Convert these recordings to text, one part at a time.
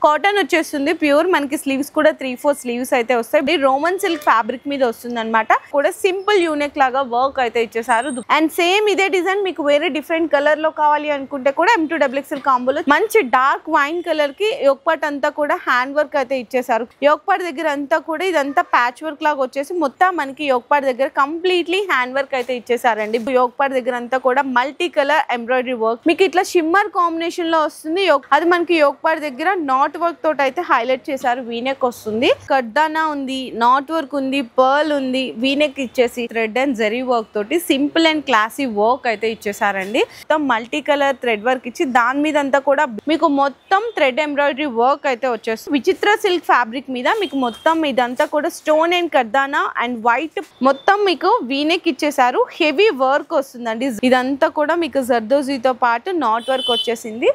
Cotton వచ్చేస్తుంది pure, మనకి sleeves కూడా 3-4 స్లీవ్స్ అయితే వస్తాయి. రోమన్ సిల్క్ ఫ్యాబ్రిక్ మీద వస్తుంది అనమాట. కూడా సింపుల్ యూనిక్ లాగా వర్క్ అయితే ఇచ్చేసారు. అండ్ సేమ్ ఇదే డిజైన్ మీకు వేరే డిఫరెంట్ కలర్ లో కావాలి అనుకుంటే కూడా M2XXL కాంబోలో మంచి డార్క్ వైన్ కలర్ కి యోక్ పార్ట్ అంతా కూడా హ్యాండ్ వర్క్ అయితే ఇచ్చేసారు. యోక్ పార్ట్ దగ్గర అంతా కూడా ఇదంతా ప్యాచ్ వర్క్ లాగా వచ్చేసి మొత్తం మనకి యోక్ పార్ట్ దగ్గర కంప్లీట్లీ హ్యాండ్ వర్క్ అయితే ఇచ్చేసారండి. యోక్ పార్ట్ దగ్గర అంతా కూడా మల్టీ కలర్ ఎంబ్రాయిడరీ వర్క్ మీకు ఇట్లా షిమ్మర్ కాంబినేషన్ లో వస్తుంది. అది మనకి యోక్ పార్ట్ దగ్గర నాట్ వర్క్ తోటి అయితే హైలైట్ చేశారు. వీనెక్ వస్తుంది, కడ్దానా ఉంది, నాట్ వర్క్ ఉంది, పర్ల్ ఉంది, వీనెక్ ఇచ్చేసి థ్రెడ్ అండ్ జరీ వర్క్ తోటి సింపుల్ అండ్ క్లాసీ వర్క్ అయితే ఇచ్చేసారండి. మొత్తం మల్టీ కలర్ థ్రెడ్ వర్క్ ఇచ్చి దాని మీద అంతా కూడా మీకు మొత్తం థ్రెడ్ ఎంబ్రాయిడరీ వర్క్ అయితే వచ్చేస్తుంది. విచిత్ర సిల్క్ ఫ్యాబ్రిక్ మీద మీకు మొత్తం ఇదంతా కూడా స్టోన్ అండ్ కడ్దానా అండ్ వైట్ మొత్తం మీకు వీనెక్ ఇచ్చేసారు. హెవీ వర్క్ వస్తుందండి. ఇదంతా కూడా మీకు జర్దోజీతో పాటు నాట్ వర్క్ వచ్చేసింది.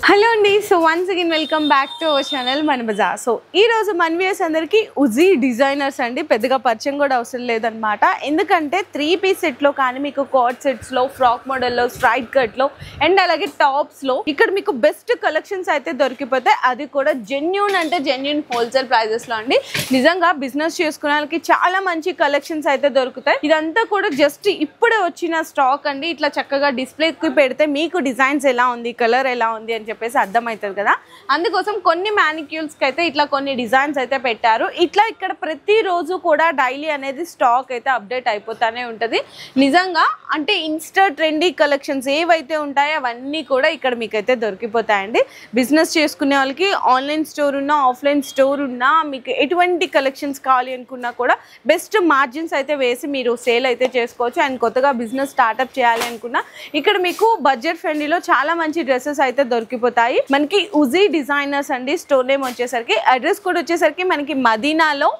హలో అండి, so once again welcome back to our channel మన బజార్. సో ఈ రోజు మన వ్యూయర్స్ అందరికి ఉజీ డిజైనర్స్ అండి, పెద్దగా పరిచయం కూడా అవసరం లేదనమాట. ఎందుకంటే 3 పీస్ సెట్లో కానీ మీకు కార్డ్ సెట్స్లో, ఫ్రాక్ మోడల్లో, స్ట్రైట్ కట్లో అండ్ అలాగే టాప్స్లో ఇక్కడ మీకు బెస్ట్ కలెక్షన్స్ అయితే దొరికిపోతాయి. అది కూడా జెన్యూన్ అంటే జెన్యూన్ హోల్సేల్ ప్రైజెస్లో అండి. నిజంగా బిజినెస్ చేసుకునే వాళ్ళకి చాలా మంచి కలెక్షన్స్ అయితే దొరుకుతాయి. ఇదంతా కూడా జస్ట్ ఇప్పుడే వచ్చిన స్టాక్ అండి. ఇట్లా చక్కగా డిస్ప్లేకి పెడితే మీకు డిజైన్స్ ఎలా ఉంది, కలర్ ఎలా ఉంది అని చెప్పేసి అర్థమవుతుంది కదా. అందుకోసం కొన్ని మ్యానిక్యూల్స్కి అయితే ఇట్లా కొన్ని డిజైన్స్ అయితే పెట్టారు. ఇట్లా ఇక్కడ ప్రతిరోజు కూడా డైలీ అనేది స్టాక్ అయితే అప్డేట్ అయిపోతూనే ఉంటుంది. నిజంగా అంటే ఇన్స్టా ట్రెండీ కలెక్షన్స్ ఏవైతే ఉంటాయో అవన్నీ కూడా ఇక్కడ మీకైతే దొరికిపోతాయండి. బిజినెస్ చేసుకునే వాళ్ళకి ఆన్లైన్ స్టోర్ ఉన్నా, ఆఫ్లైన్ స్టోర్ ఉన్నా, మీకు ఎటువంటి కలెక్షన్స్ కావాలి అనుకున్నా కూడా బెస్ట్ మార్జిన్స్ అయితే వేసి మీరు సేల్ అయితే చేసుకోవచ్చు. అండ్ కొత్తగా బిజినెస్ స్టార్ట్అప్ చేయాలి అనుకున్నా ఇక్కడ మీకు బడ్జెట్ ఫ్రెండ్లీలో చాలా మంచి డ్రెస్సెస్ అయితే దొరికిపోతాయి. మనకి ఉజీ డిజైనర్స్ అండి. స్టోర్ నేమ్ వచ్చేసరికి, అడ్రస్ కూడా వచ్చేసరికి మనకి మదీనాలో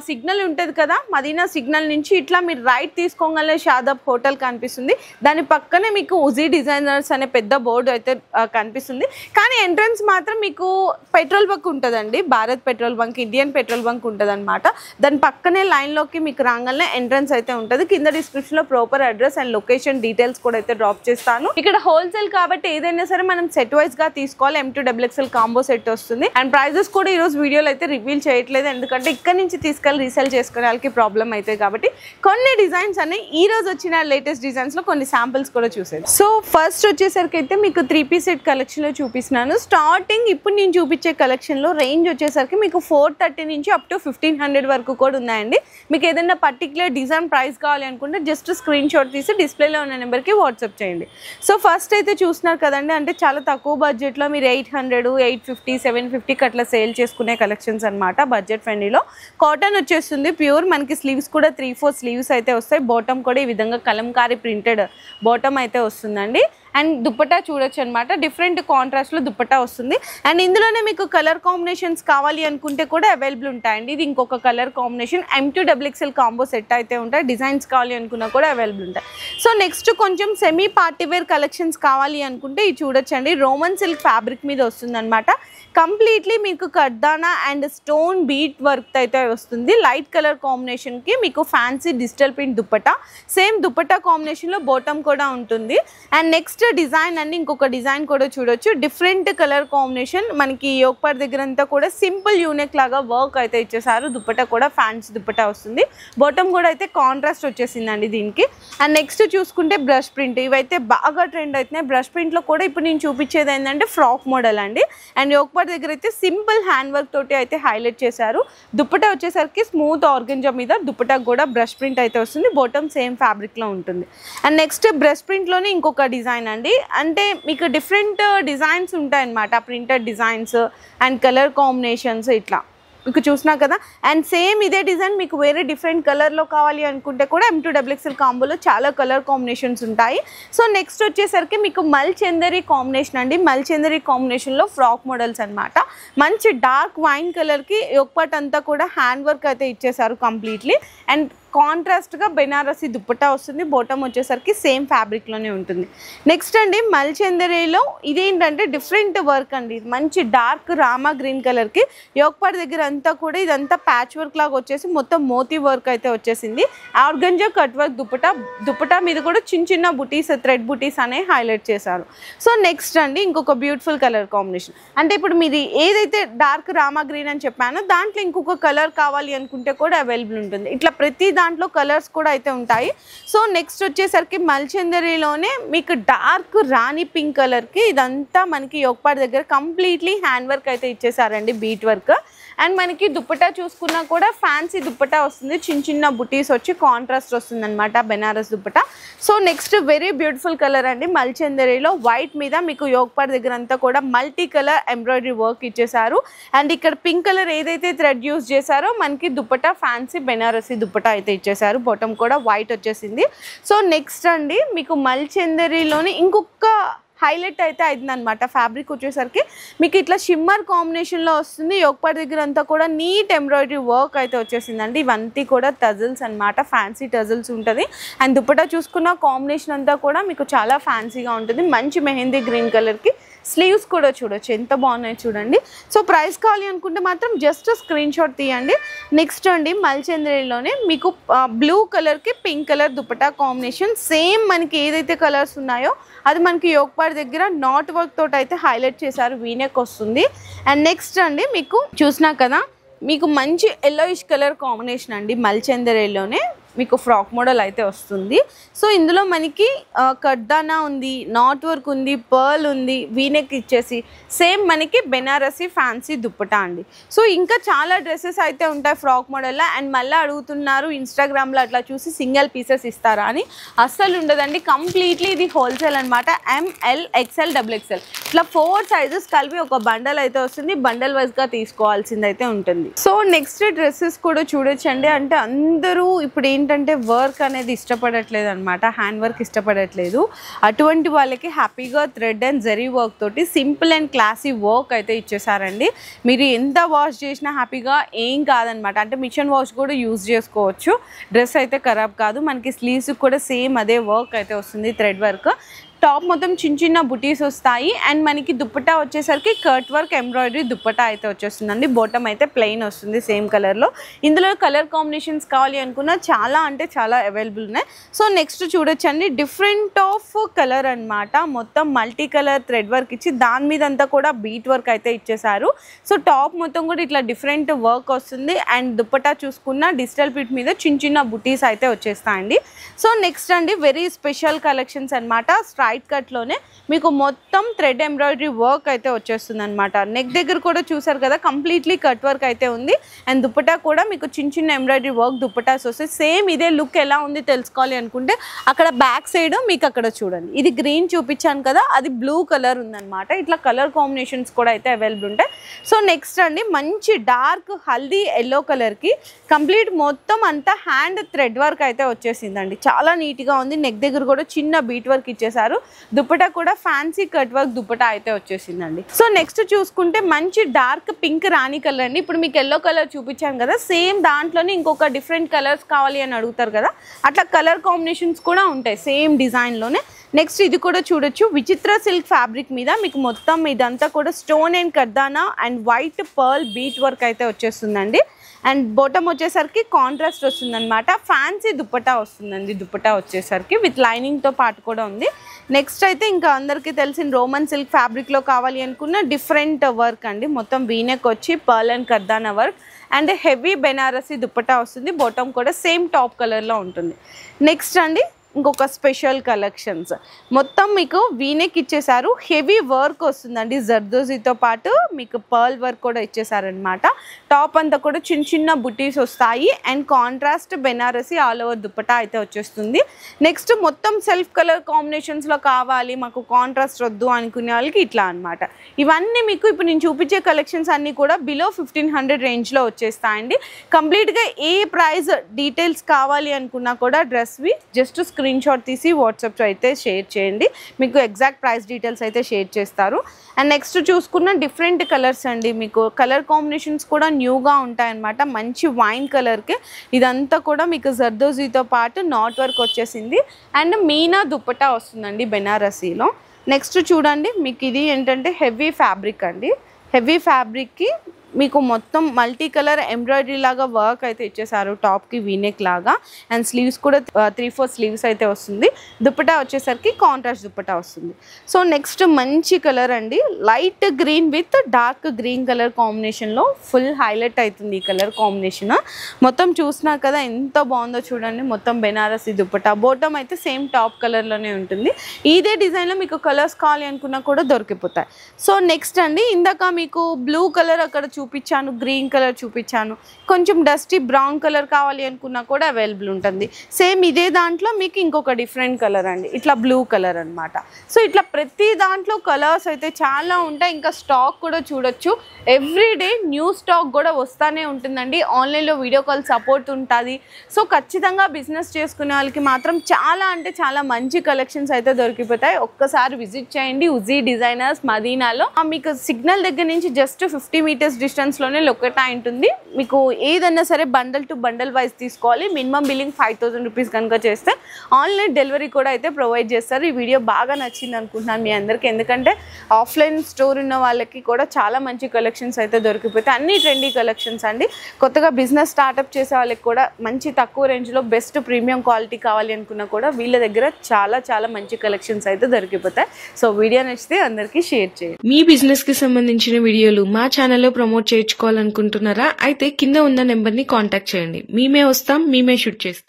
సిగ్నల్ ఉంటుంది కదా, మదీనా సిగ్నల్ నుంచి ఇట్లా మీరు రైట్ తీసుకోగలనే షాదాబ్ హోటల్ కనిపిస్తుంది. దాని పక్కనే మీకు ఉజీ డిజైనర్స్ అనే పెద్ద బోర్డు అయితే కనిపిస్తుంది. కానీ ఎంట్రన్స్ మాత్రం మీకు పెట్రోల్ బంక్ ఉంటుందండి. Bharat petrol bunk, Indian petrol bunk ఉంటుంది అనమాట. దాని పక్కనే లైన్లోకి మీకు రాగానే ఎంట్రన్స్ అయితే ఉంటుంది. కింద డిస్క్రిప్షన్లో proper address and location details కూడా అయితే డ్రాప్ చేస్తాను. ఇక్కడ హోల్సేల్ కాబట్టి ఏదైనా సరే మనం సెట్ వైజ్గా తీసుకోవాలి. M2XXL కాంబో సెట్ వస్తుంది. అండ్ ప్రైజెస్ కూడా ఈరోజు వీడియోలో అయితే రివీల్ చేయట్లేదు, ఎందుకంటే ఇక్కడ నుంచి తీసుకెళ్ళి రీసేల్ చేసుకునే వాళ్ళకి ప్రాబ్లం అవుతాయి కాబట్టి కొన్ని డిజైన్స్ అన్ని ఈ రోజు వచ్చిన లేటెస్ట్ డిజైన్స్ లో కొన్ని శాంపిల్స్ కూడా చూసేది. సో ఫస్ట్ వచ్చేసరికి అయితే మీకు 3 పీస్ సెట్ కలెక్షన్ లో చూపిస్తున్నాను. స్టార్టింగ్ ఇప్పుడు నేను చూపించే కలెక్షన్ లో రేంజ్ వచ్చేసరికి మీకు 430 నుంచి అప్ టు 1500 వరకు కూడా ఉన్నాయండి. మీకు ఏదైనా పర్టికులర్ డిజైన్ ప్రైస్ కావాలి అనుకుంటే జస్ట్ స్క్రీన్ షాట్ తీసి డిస్ప్లేలో ఉన్న నెంబర్కి వాట్సాప్ చేయండి. సో ఫస్ట్ అయితే చూస్తున్నారు కదండి, అంటే చాలా తక్కువ బడ్జెట్లో మీరు 800, 850, 750కి అట్లా సేల్ చేసుకునే కలెక్షన్స్ అనమాట. బడ్జెట్ ఫ్రెండ్లీలో కాటన్ వచ్చేస్తుంది ప్యూర్, మనకి స్లీవ్స్ కూడా 3-4 స్లీవ్స్ అయితే వస్తాయి. బాటమ్ కూడా ఈ విధంగా కలంకారీ ప్రింటెడ్ బాటమ్ అయితే వస్తుందండి. అండ్ దుప్పటా చూడొచ్చు అనమాట, డిఫరెంట్ కాంట్రాస్ట్లో దుప్పటా వస్తుంది. అండ్ ఇందులోనే మీకు కలర్ కాంబినేషన్స్ కావాలి అనుకుంటే కూడా అవైలబుల్ ఉంటాయండి. ఇది ఇంకొక colour combination M2XXL combo set అయితే ఉంటాయి. డిజైన్స్ కావాలి అనుకున్నా కూడా అవైలబుల్ ఉంటాయి. సో నెక్స్ట్ కొంచెం సెమీ పార్టీవేర్ కలెక్షన్స్ కావాలి అనుకుంటే ఇది చూడొచ్చండి. రోమన్ సిల్క్ ఫ్యాబ్రిక్ మీద వస్తుంది అనమాట. కంప్లీట్లీ మీకు కడ్దానా అండ్ స్టోన్ బీట్ వర్క్ అయితే వస్తుంది. లైట్ కలర్ కాంబినేషన్కి మీకు fancy digital print dupatta, same dupatta కాంబినేషన్లో బాటమ్ కూడా ఉంటుంది. అండ్ నెక్స్ట్ డిజైన్ అన్ని ఇంకొక డిజైన్ కూడా చూడొచ్చు. డిఫరెంట్ కలర్ కాంబినేషన్, మనకి యోక్ పార్ట్ దగ్గర అంతా కూడా సింపుల్ యూనిక్ లాగా వర్క్ అయితే ఇచ్చేసారు. దుప్పటా కూడా ఫ్యాన్సీ దుప్పటా వస్తుంది. బాటమ్ కూడా అయితే కాంట్రాస్ట్ వచ్చేసిందండి దీనికి. అండ్ నెక్స్ట్ చూసుకుంటే బ్రష్ ప్రింట్, ఇవైతే బాగా ట్రెండ్ అవుతున్నాయి. బ్రష్ ప్రింట్లో కూడా ఇప్పుడు నేను చూపించేది ఏంటంటే ఫ్రాక్ మోడల్ అండి. అండ్ యోక్ పార్ట్ దగ్గర అయితే సింపుల్ హ్యాండ్ వర్క్ తోటి అయితే హైలైట్ చేశారు. దుప్పటా వచ్చేసరికి స్మూత్ ఆర్గంజా మీద దుప్పటా కూడా బ్రష్ ప్రింట్ అయితే వస్తుంది. బాటమ్ సేమ్ ఫ్యాబ్రిక్ లో ఉంటుంది. అండ్ నెక్స్ట్ బ్రష్ ప్రింట్ లోనే ఇంకొక డిజైన్ అండి, అంటే మీకు డిఫరెంట్ డిజైన్స్ ఉంటాయన్నమాట. Printed designs and colour combinations ఇట్లా మీకు చూసినా కదా. అండ్ సేమ్ ఇదే డిజైన్ మీకు వేరే డిఫరెంట్ కలర్లో కావాలి అనుకుంటే కూడా M2XXL కాంబోలో చాలా కలర్ కాంబినేషన్స్ ఉంటాయి. సో నెక్స్ట్ వచ్చేసరికి మీకు మల్చందరి కాంబినేషన్ అండి. మల్చందరి కాంబినేషన్లో ఫ్రాక్ మోడల్స్ అనమాట. మంచి డార్క్ వైన్ కలర్కి యోక్ పార్ట్ అంతా కూడా హ్యాండ్ వర్క్ అయితే ఇచ్చేసారు కంప్లీట్లీ. అండ్ కాంట్రాస్ట్గా బెనారసి దుప్పటా వస్తుంది. బాటమ్ వచ్చేసరికి సేమ్ ఫ్యాబ్రిక్లోనే ఉంటుంది. నెక్స్ట్ అండి మల్చందరిలో ఇదేంటంటే డిఫరెంట్ వర్క్ అండి. మంచి డార్క్ రామా గ్రీన్ కలర్కి యోగపాడ్ దగ్గర అంతా కూడా ఇదంతా ప్యాచ్ వర్క్ లాగా వచ్చేసి మొత్తం మోతీ వర్క్ అయితే వచ్చేసింది. ఆర్గంజా కట్ వర్క్ దుప్పటా మీద కూడా చిన్న చిన్న బుటీస్ థ్రెడ్ బుటీస్ అనేవి హైలైట్ చేశారు. సో నెక్స్ట్ అండి ఇంకొక బ్యూటిఫుల్ కలర్ కాంబినేషన్. అంటే ఇప్పుడు మీరు ఏదైతే డార్క్ రామా గ్రీన్ అని చెప్పానో దాంట్లో ఇంకొక కలర్ కావాలి అనుకుంటే కూడా అవైలబుల్ ఉంటుంది. ఇట్లా ప్రతి దాంట్లో కలర్స్ కూడా అయితే ఉంటాయి. సో నెక్స్ట్ వచ్చేసరికి మల్చందరిలోనే మీకు డార్క్ రాణి పింక్ కలర్కి ఇదంతా మనకి యోగపాడ్ దగ్గర కంప్లీట్లీ హ్యాండ్ వర్క్ అయితే ఇచ్చేసారండి, బీట్ వర్క్. అండ్ మనకి దుప్పటా చూసుకున్నా కూడా ఫ్యాన్సీ దుప్పటా వస్తుంది, చిన్న చిన్న బుటీస్ వచ్చి కాంట్రాస్ట్ వస్తుంది అనమాట Banaras dupatta. So next very beautiful colour అండి మల్చందరిలో వైట్ మీద మీకు యోగపాడ్ దగ్గర అంతా కూడా మల్టీ కలర్ ఎంబ్రాయిడరీ వర్క్ ఇచ్చేసారు. అండ్ ఇక్కడ పింక్ కలర్ ఏదైతే థ్రెడ్ యూజ్ చేశారో మనకి దుప్పటా ఫ్యాన్సీ బెనారసి దుప్పటా అయితే ఇచ్చేసారు. బాటమ్ కూడా వైట్ వచ్చేసింది. సో నెక్స్ట్ అండి మీకు మల్చందరిలోని ఇంకొక హైలైట్ అయితే అయిందనమాట. ఫ్యాబ్రిక్ వచ్చేసరికి మీకు ఇట్లా షిమ్మర్ కాంబినేషన్లో వస్తుంది. యోగపాడ్ దగ్గర అంతా కూడా నీట్ ఎంబ్రాయిడరీ వర్క్ అయితే వచ్చేసిందండి. ఇవంతా కూడా టజల్స్ అనమాట, ఫ్యాన్సీ టజల్స్ ఉంటుంది. అండ్ దుప్పటా చూసుకున్న కాంబినేషన్ అంతా కూడా మీకు చాలా ఫ్యాన్సీగా ఉంటుంది. మంచి మెహందీ గ్రీన్ కలర్కి స్లీవ్స్ కూడా చూడొచ్చు ఎంత బాగున్నాయి చూడండి. సో ప్రైస్ కావాలి అనుకుంటే మాత్రం జస్ట్ స్క్రీన్ షాట్ తీయండి. నెక్స్ట్ అండి మల్చందరిలోనే మీకు బ్లూ కలర్కి pink colour dupatta combination. Same మనకి ఏదైతే కలర్స్ ఉన్నాయో అది మనకి యోగపాడ్ దగ్గర నాట్ వర్క్ తోటి అయితే హైలైట్ చేశారు, వీనెక్ వస్తుంది. అండ్ నెక్స్ట్ అండి మీకు చూసినా కదా మీకు మంచి ఎల్లోయిష్ కలర్ కాంబినేషన్ అండి మల్చందరిలోనే మీకు ఫ్రాక్ మోడల్ అయితే వస్తుంది. సో ఇందులో మనకి కడ్దానా ఉంది, నాట్ వర్క్ ఉంది, పర్ల్ ఉంది, వీనెక్ ఇచ్చేసి సేమ్ మనకి బెనారసి ఫ్యాన్సీ దుప్పటా అండి. సో ఇంకా చాలా డ్రెస్సెస్ అయితే ఉంటాయి ఫ్రాక్ మోడల్లో. అండ్ మళ్ళీ అడుగుతున్నారు ఇన్స్టాగ్రామ్లో అట్లా చూసి సింగిల్ పీసెస్ ఇస్తారా అని. అస్సలు ఉండదండి, కంప్లీట్లీ ఇది హోల్సేల్ అనమాట. ML XL XXL ఇట్లా 4 సైజెస్ కలిపి ఒక బండల్ అయితే వస్తుంది. బండల్ వైజ్గా తీసుకోవాల్సింది అయితే ఉంటుంది. సో నెక్స్ట్ డ్రెస్సెస్ కూడా చూడొచ్చండి. అంటే అందరూ ఇప్పుడు ఏంటంటే వర్క్ అనేది ఇష్టపడట్లేదు అనమాట, హ్యాండ్ వర్క్ ఇష్టపడట్లేదు. అటువంటి వాళ్ళకి హ్యాపీగా థ్రెడ్ అండ్ జరీ వర్క్ తోటి సింపుల్ అండ్ క్లాసీ వర్క్ అయితే ఇచ్చేసారండి. మీరు ఎంత వాష్ చేసినా హ్యాపీగా ఏం కాదనమాట. అంటే మిషన్ వాష్ కూడా యూజ్ చేసుకోవచ్చు, డ్రెస్ అయితే ఖరాబ్ కాదు. మనకి స్లీవ్స్ కూడా సేమ్ అదే వర్క్ అయితే వస్తుంది, థ్రెడ్ వర్క్. టాప్ మొత్తం చిన్న చిన్న బుటీస్ వస్తాయి. అండ్ మనకి దుప్పటా వచ్చేసరికి కట్ వర్క్ ఎంబ్రాయిడరీ దుప్పటా అయితే వచ్చేస్తుందండి. బాటమ్ అయితే ప్లెయిన్ వస్తుంది సేమ్ కలర్లో. ఇందులో కలర్ కాంబినేషన్స్ కావాలి అనుకున్నా చాలా అంటే చాలా అవైలబుల్ ఉన్నాయి. సో నెక్స్ట్ చూడొచ్చండి డిఫరెంట్ ఆఫ్ కలర్ అనమాట. మొత్తం మల్టీ కలర్ థ్రెడ్ వర్క్ ఇచ్చి దాని మీద అంతా కూడా బీట్ వర్క్ అయితే ఇచ్చేసారు. సో టాప్ మొత్తం కూడా ఇట్లా డిఫరెంట్ వర్క్ వస్తుంది. అండ్ దుప్పటా చూసుకున్న డిజిటల్ ప్రింట్ మీద చిన్న చిన్న బుటీస్ అయితే వచ్చేస్తాయండి. సో నెక్స్ట్ అండి వెరీ స్పెషల్ కలెక్షన్స్ అనమాట. స్ట్రైట్ కట్లోనే మీకు మొత్తం థ్రెడ్ ఎంబ్రాయిడరీ వర్క్ అయితే వచ్చేస్తుంది అనమాట. నెక్ దగ్గర కూడా చూసారు కదా కంప్లీట్లీ కట్ వర్క్ అయితే ఉంది. అండ్ దుప్పటా కూడా మీకు చిన్న చిన్న ఎంబ్రాయిడరీ వర్క్ దుప్పటాస్ వస్తాయి. సేమ్ ఇదే లుక్ ఎలా ఉంది తెలుసుకోవాలి అనుకుంటే అక్కడ బ్యాక్ సైడ్ మీకు అక్కడ చూడండి, ఇది గ్రీన్ చూపించాను కదా, అది బ్లూ కలర్ ఉందన్నమాట. ఇట్లా కలర్ కాంబినేషన్స్ కూడా అయితే అవైలబుల్ ఉంటాయి. సో నెక్స్ట్ అండి మంచి డార్క్ హల్దీ ఎల్లో కలర్కి కంప్లీట్ మొత్తం అంతా హ్యాండ్ థ్రెడ్ వర్క్ అయితే వచ్చేసిందండి. చాలా నీట్గా ఉంది. నెక్ దగ్గర కూడా చిన్న బీట్ వర్క్ ఇచ్చేసారు. దుప్పటా కూడా ఫ్యాన్సీ కట్ వర్క్ దుప్పటా అయితే వచ్చేసిందండి. సో నెక్స్ట్ చూసుకుంటే మంచి డార్క్ పింక్ రాణి కలర్ అండి. ఇప్పుడు మీకు ఎల్లో కలర్ చూపించాను కదా, సేమ్ దాంట్లోనే ఇంకొక డిఫరెంట్ కలర్స్ కావాలి అని అడుగుతారు కదా, అట్లా కలర్ కాంబినేషన్స్ కూడా ఉంటాయి సేమ్ డిజైన్లోనే. నెక్స్ట్ ఇది కూడా చూడొచ్చు, విచిత్ర సిల్క్ ఫ్యాబ్రిక్ మీద మీకు మొత్తం ఇదంతా కూడా స్టోన్ అండ్ కర్దానా and white pearl bead work అయితే వచ్చేస్తుందండి. అండ్ బాటమ్ వచ్చేసరికి కాంట్రాస్ట్ వస్తుందన్నమాట. ఫ్యాన్సీ దుప్పటా వస్తుందండి. దుప్పటా వచ్చేసరికి విత్ లైనింగ్తో పాటు కూడా ఉంది. నెక్స్ట్ అయితే ఇంకా అందరికీ తెలిసిన రోమన్ సిల్క్ ఫ్యాబ్రిక్లో కావాలి అనుకున్న డిఫరెంట్ వర్క్ అండి. మొత్తం వీనెక్ వచ్చి పర్ల్ అండ్ కర్దానా work and heavy Banarasi dupatta వస్తుంది. బాటమ్ కూడా సేమ్ టాప్ కలర్లో ఉంటుంది. నెక్స్ట్ అండి ఇంకొక స్పెషల్ కలెక్షన్స్ మొత్తం మీకు వీనెక్ ఇచ్చేసారు. హెవీ వర్క్ వస్తుందండి. జర్దోజీతో పాటు మీకు పర్ల్ వర్క్ కూడా ఇచ్చేసారనమాట. టాప్ అంతా కూడా చిన్న చిన్న బుటీస్ వస్తాయి. And contrast Banarasi all over dupatta అయితే వచ్చేస్తుంది. నెక్స్ట్ మొత్తం సెల్ఫ్ కలర్ కాంబినేషన్స్లో కావాలి మాకు కాంట్రాస్ట్ వద్దు అనుకునే వాళ్ళకి ఇట్లా అనమాట. ఇవన్నీ మీకు ఇప్పుడు నేను చూపించే కలెక్షన్స్ అన్నీ కూడా బిలో 1500 రేంజ్లో వచ్చేస్తాయండి. కంప్లీట్గా ఏ ప్రైస్ డీటెయిల్స్ కావాలి అనుకున్నా కూడా డ్రెస్వి జస్ట్ స్క్రీన్ స్క్రీన్ షాట్ తీసి వాట్సాప్ అయితే షేర్ చేయండి, మీకు ఎగ్జాక్ట్ ప్రైస్ డీటెయిల్స్ అయితే షేర్ చేస్తారు. అండ్ నెక్స్ట్ చూసుకున్న డిఫరెంట్ కలర్స్ అండి, మీకు కలర్ కాంబినేషన్స్ కూడా న్యూగా ఉంటాయన్నమాట. మంచి వైన్ కలర్కి ఇదంతా కూడా మీకు జర్దోజీతో పాటు నాట్ వర్క్ వచ్చేసింది అండ్ మీనా దుపట్టా వస్తుందండి బెనారసీలో. నెక్స్ట్ చూడండి, మీకు ఇది ఏంటంటే హెవీ ఫ్యాబ్రిక్ అండి. హెవీ ఫ్యాబ్రిక్కి మీకు మొత్తం మల్టీ కలర్ ఎంబ్రాయిడరీ లాగా వర్క్ అయితే ఇచ్చేసారు, టాప్కి వీనెక్ లాగా. అండ్ స్లీవ్స్ కూడా 3/4 స్లీవ్స్ అయితే వస్తుంది. దుపట్టా వచ్చేసరికి కాంట్రాస్ట్ దుపట్టా వస్తుంది. సో నెక్స్ట్ మంచి కలర్ అండి, light green with dark green colour కాంబినేషన్లో ఫుల్ హైలైట్ అవుతుంది ఈ కలర్ కాంబినేషన్. మొత్తం చూసినా కదా ఎంత బాగుందో చూడండి. మొత్తం బెనారసీ దుపట్టా, బోటమ్ అయితే సేమ్ టాప్ కలర్లోనే ఉంటుంది. ఇదే డిజైన్లో మీకు కలర్స్ కావాలి అనుకున్నా కూడా దొరికిపోతాయి. సో నెక్స్ట్ అండి, ఇందాక మీకు బ్లూ కలర్ అక్కడ చూపించాను, గ్రీన్ కలర్ చూపించాను, కొంచెం డస్టీ బ్రౌన్ కలర్ కావాలి అనుకున్నా కూడా అవైలబుల్ ఉంటుంది. సేమ్ ఇదే దాంట్లో మీకు ఇంకొక డిఫరెంట్ కలర్ అండి, ఇట్లా బ్లూ కలర్ అనమాట. సో ఇట్లా ప్రతి దాంట్లో కలర్స్ అయితే చాలా ఉంటాయి. ఇంకా స్టాక్ కూడా చూడొచ్చు, ఎవ్రీడే న్యూ స్టాక్ కూడా వస్తూనే ఉంటుందండి. ఆన్లైన్లో వీడియో కాల్ సపోర్ట్ ఉంటుంది. సో ఖచ్చితంగా బిజినెస్ చేసుకునే వాళ్ళకి మాత్రం చాలా అంటే చాలా మంచి కలెక్షన్స్ అయితే దొరికిపోతాయి. ఒక్కసారి విజిట్ చేయండి ఉజీ డిజైనర్స్ మదీనాలో. మీకు సిగ్నల్ దగ్గర నుంచి జస్ట్ 50 మీటర్స్ డిస్టెన్స్లోనే లొకేట్ అయి ఉంటుంది. మీకు ఏదన్నా సరే బండల్ టు బండల్ వైజ్ తీసుకోవాలి. మినిమం బిల్లింగ్ 5000 రూపీస్ కనుక చేస్తే ఆన్లైన్ డెలివరీ కూడా అయితే ప్రొవైడ్ చేస్తారు. ఈ వీడియో బాగా నచ్చింది అనుకుంటున్నాను మీ అందరికీ, ఎందుకంటే ఆఫ్లైన్ స్టోర్ ఉన్న వాళ్ళకి కూడా చాలా మంచి కలెక్షన్స్ అయితే దొరికిపోతాయి. అన్ని ట్రెండీ కలెక్షన్స్ అండి. కొత్తగా బిజినెస్ స్టార్ట్అప్ చేసే వాళ్ళకి కూడా మంచి తక్కువ రేంజ్లో బెస్ట్ ప్రీమియం క్వాలిటీ కావాలి అనుకున్నా కూడా వీళ్ళ దగ్గర చాలా చాలా మంచి కలెక్షన్స్ అయితే దొరికిపోతాయి. సో వీడియో నచ్చితే అందరికీ షేర్ చేయండి. మీ బిజినెస్ కి సంబంధించిన వీడియోలు మా ఛానల్లో ప్రమోట్ చేయించుకోవాలనుకుంటున్నారా? అయితే కింద ఉన్న నెంబర్ ని కాంటాక్ట్ చేయండి. మేమే వస్తాం, మేమే షూట్ చేస్తాం.